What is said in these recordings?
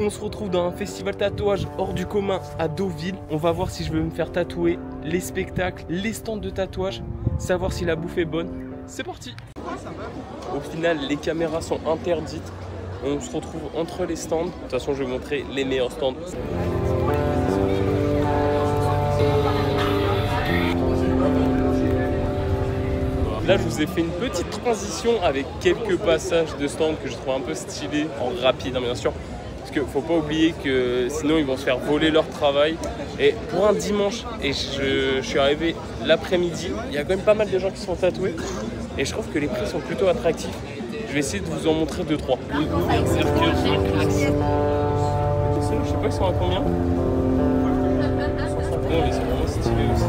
On se retrouve dans un festival tatouage hors du commun à Deauville. On va voir si je veux me faire tatouer, les spectacles, les stands de tatouage, savoir si la bouffe est bonne. C'est parti. Au final, les caméras sont interdites. On se retrouve entre les stands. De toute façon, je vais vous montrer les meilleurs stands. Là, je vous ai fait une petite transition avec quelques passages de stands que je trouve un peu stylés, en rapide, hein, bien sûr. Parce qu'il ne faut pas oublier que sinon, ils vont se faire voler leur travail. Et pour un dimanche, et je suis arrivé l'après-midi, il y a quand même pas mal de gens qui sont tatoués. Et je trouve que les prix sont plutôt attractifs. Je vais essayer de vous en montrer 2-3. Je sais pas, ils sont à combien? 150, mais c'est vraiment stylé aussi.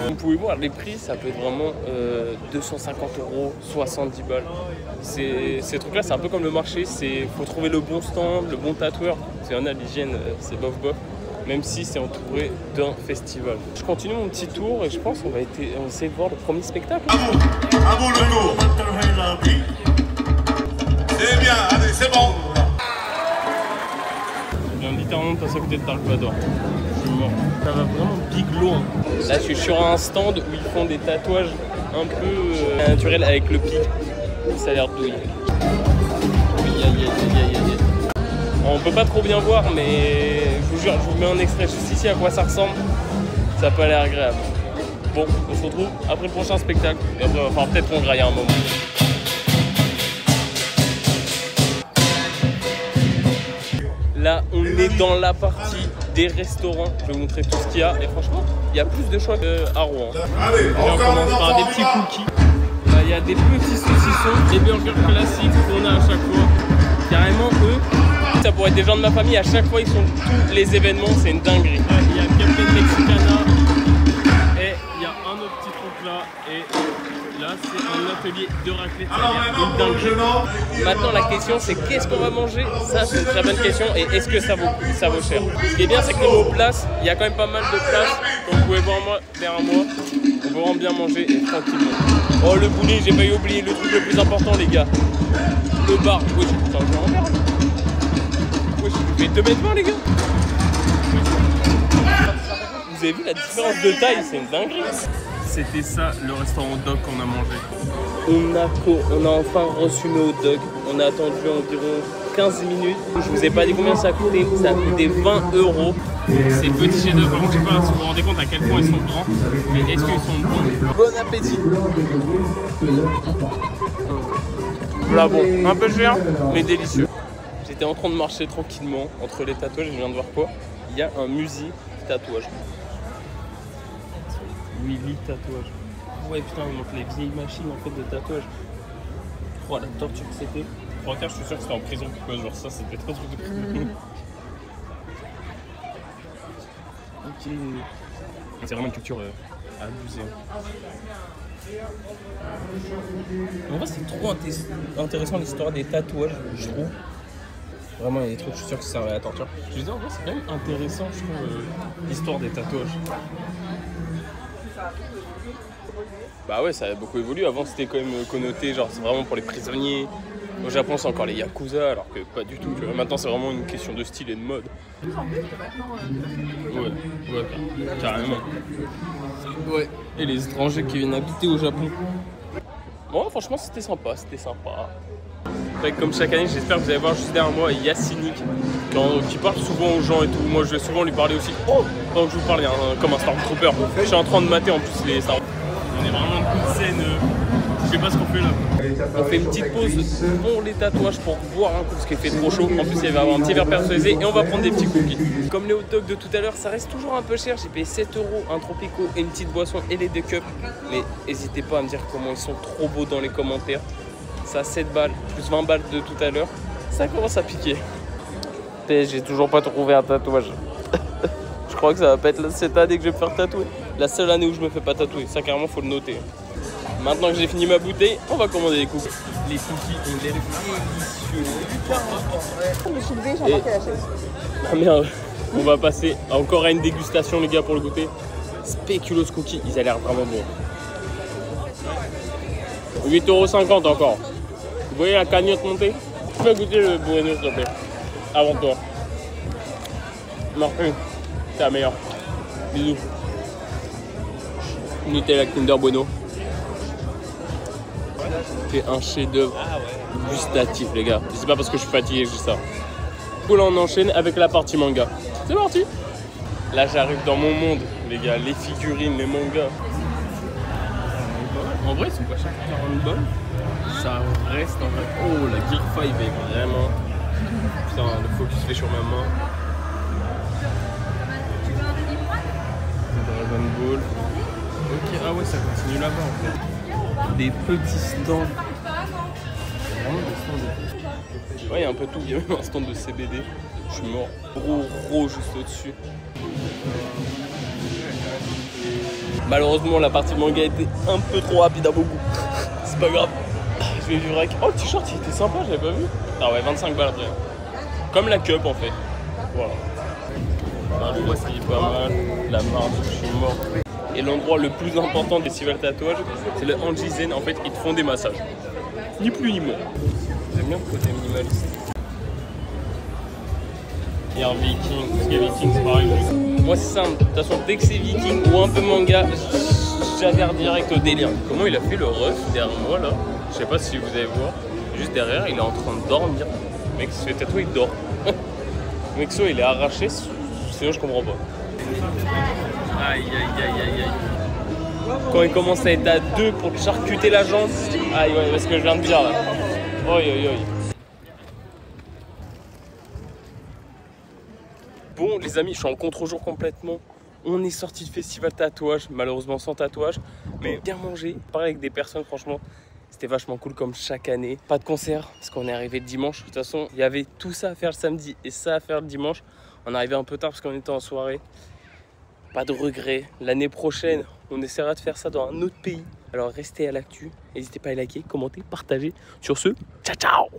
Vous pouvez voir les prix, ça peut être vraiment 250 €, 70 balles. Ces trucs-là, c'est un peu comme le marché, il faut trouver le bon stand, le bon tatoueur. Parce qu'il y en a, l'hygiène, c'est bof bof, même si c'est entouré d'un festival. Je continue mon petit tour et je pense qu'on va essayer de voir le premier spectacle. À vous le tour. C'est bien, allez, c'est bon. Je viens littéralement de passer à côté de Darkvador. Ça va vraiment biglo. Hein. Là, je suis sur un stand où ils font des tatouages un peu naturels avec le pic. Ça a l'air douille. On peut pas trop bien voir, mais je vous jure, je vous mets un extrait juste ici à quoi ça ressemble. Ça a pas l'air agréable. Bon, on se retrouve après le prochain spectacle. Et après, enfin, peut-être qu'on graille à un moment. Là, on est dans la partie des restaurants. Je vais vous montrer tout ce qu'il y a. Et franchement, il y a plus de choix qu'à Rouen. Allez, on commence par des petits cookies. Là, il y a des petits saucissons, des burgers classiques qu'on a à chaque fois. Carrément, eux, ça pourrait être des gens de ma famille. À chaque fois, ils sont tous les événements. C'est une dinguerie. Il y a Captain Mexicana. Et il y a un autre petit truc là. Et là, c'est un atelier de raclette. Une dinguerie. Maintenant, la question, c'est qu'est-ce qu'on va manger? Ça, c'est une très bonne question. Et est-ce que ça vaut cher? Ce qui est bien, c'est que niveau place, il y a quand même pas mal de places. Donc, vous pouvez voir derrière moi. On peut vraiment bien manger et tranquillement. Oh, le boulet, j'ai failli oublier le truc le plus important, les gars. Le bar. Oui, putain, je vais en faire. Oui, je fais 2 mètres 20, les gars. Vous avez vu la différence de taille? C'est une dinguerie. C'était ça le restaurant hot dog qu'on a mangé. On a enfin reçu nos hot dogs. On a attendu environ 15 minutes. Je vous ai pas dit combien ça a coûté. Ça a coûté 20 €. Ces petits chefs d'œuvre, je sais pas si vous vous rendez compte à quel point ils sont grands. Mais est-ce qu'ils sont bons? Bon appétit. Là bon, un peu cher, mais délicieux. J'étais en train de marcher tranquillement entre les tatouages et je viens de voir quoi? Il y a un musée tatouage. Willy tatouage. Ouais putain, il montre les vieilles machines en fait de tatouage. Oh la torture que c'était. Pour un quart, je suis sûr que c'était en prison pourquoi genre ça c'était trop de prison. Ok. C'est vraiment une culture abusée. En vrai c'est trop intéressant l'histoire des tatouages, je trouve. Vraiment il y a des trucs, je suis sûr que ça servait à la torture. Je dis en vrai c'est quand même intéressant je trouve l'histoire des tatouages. Bah ouais, ça a beaucoup évolué. Avant, c'était quand même connoté, genre c'est vraiment pour les prisonniers. Au Japon, c'est encore les yakuza, alors que pas du tout. Tu vois. Maintenant, c'est vraiment une question de style et de mode. Ouais, carrément. Ouais. Et les étrangers qui viennent habiter au Japon. Bon, franchement, c'était sympa, Comme chaque année, j'espère que vous allez voir juste derrière moi Yassinik, qui parle souvent aux gens et tout. Moi, je vais souvent lui parler aussi. Oh, pendant que je vous parle, comme un Stormtrooper. Je suis en train de mater en plus les Star Wars. On est vraiment une petite scène. Je sais pas ce qu'on fait là. On fait une pettre pause pour les tatouages pour boire un coup parce qu'il fait trop chaud. En plus, il va y avoir un petit verre personnalisé et on va prendre des petits cookies. Comme les hot dogs de tout à l'heure, ça reste toujours un peu cher. J'ai payé 7 €, un Tropico et une petite boisson et les 2 cups. Mais n'hésitez pas à me dire comment ils sont trop beaux dans les commentaires. Ça 7 balles, plus 20 balles de tout à l'heure. Ça commence à piquer. J'ai toujours pas trouvé un tatouage. Je crois que ça va pas être cette année que je vais me faire tatouer. La seule année où je me fais pas tatouer. Ça carrément faut le noter. Maintenant que j'ai fini ma bouteille, on va commander les cookies. Les cookies ont l'air délicieux. Et... Ah merde, on va passer encore à une dégustation les gars pour le goûter. Spéculoos cookies, ils ont l'air vraiment bons. 8,50 € encore. Vous voyez la cagnotte monter? Tu vas goûter le Bueno, s'il te plaît. Avant toi. Martin, c'est la meilleure. Bisous. Nutella Kinder Bueno. C'est un chef-d'œuvre gustatif, les gars. C'est pas parce que je suis fatigué que je dis ça. Cool, on enchaîne avec la partie manga. C'est parti. Là, j'arrive dans mon monde, les gars. Les figurines, les mangas. En vrai, ils sont pas chers 40 balles. Ça reste en vrai. Oh, la Gear 5 est vraiment. Putain, le focus fait sur ma main. Dragon Ball. Ok, ah ouais, ça continue là-bas en fait. Des petits stands. Vraiment des stands de... Ouais, il y a un peu tout. Il y a même un stand de CBD. Je suis mort. Gros juste au-dessus. Malheureusement, la partie manga était un peu trop rapide à mon goût. C'est pas grave. Je vais vivre avec. Oh, le t-shirt, il était sympa, j'avais pas vu. Ah ouais, 25 balles après. Comme la cup en fait. Voilà. Moi, c'est pas mal. La marge, je suis mort. Et l'endroit le plus important des festivals tatouage, c'est le Anjizen. En fait, ils te font des massages. Ni plus ni moins. J'aime bien le côté minimaliste. Il y a un viking, parce que viking c'est pareil. Moi c'est simple, de toute façon dès que c'est viking ou un peu manga, j'adhère direct au délire. Comment il a fait le ref derrière moi là? Je sais pas si vous allez voir. Juste derrière, il est en train de dormir. Le mec se fait tatouer, il dort. Le mec soit il est arraché, sinon je comprends pas. Aïe. Quand il commence à être à 2 pour te charcuter la jambe, aïe ouais, c'est ce que je viens de dire là. Aïe. Bon les amis, je suis en contre-jour complètement. On est sorti de festival tatouage, malheureusement sans tatouage, mais bien mangé, parler avec des personnes, franchement, c'était vachement cool comme chaque année. Pas de concert, parce qu'on est arrivé le dimanche. De toute façon, il y avait tout ça à faire le samedi et ça à faire le dimanche. On est arrivé un peu tard parce qu'on était en soirée. Pas de regret. L'année prochaine, on essaiera de faire ça dans un autre pays. Alors restez à l'actu. N'hésitez pas à liker, commenter, partager. Sur ce, ciao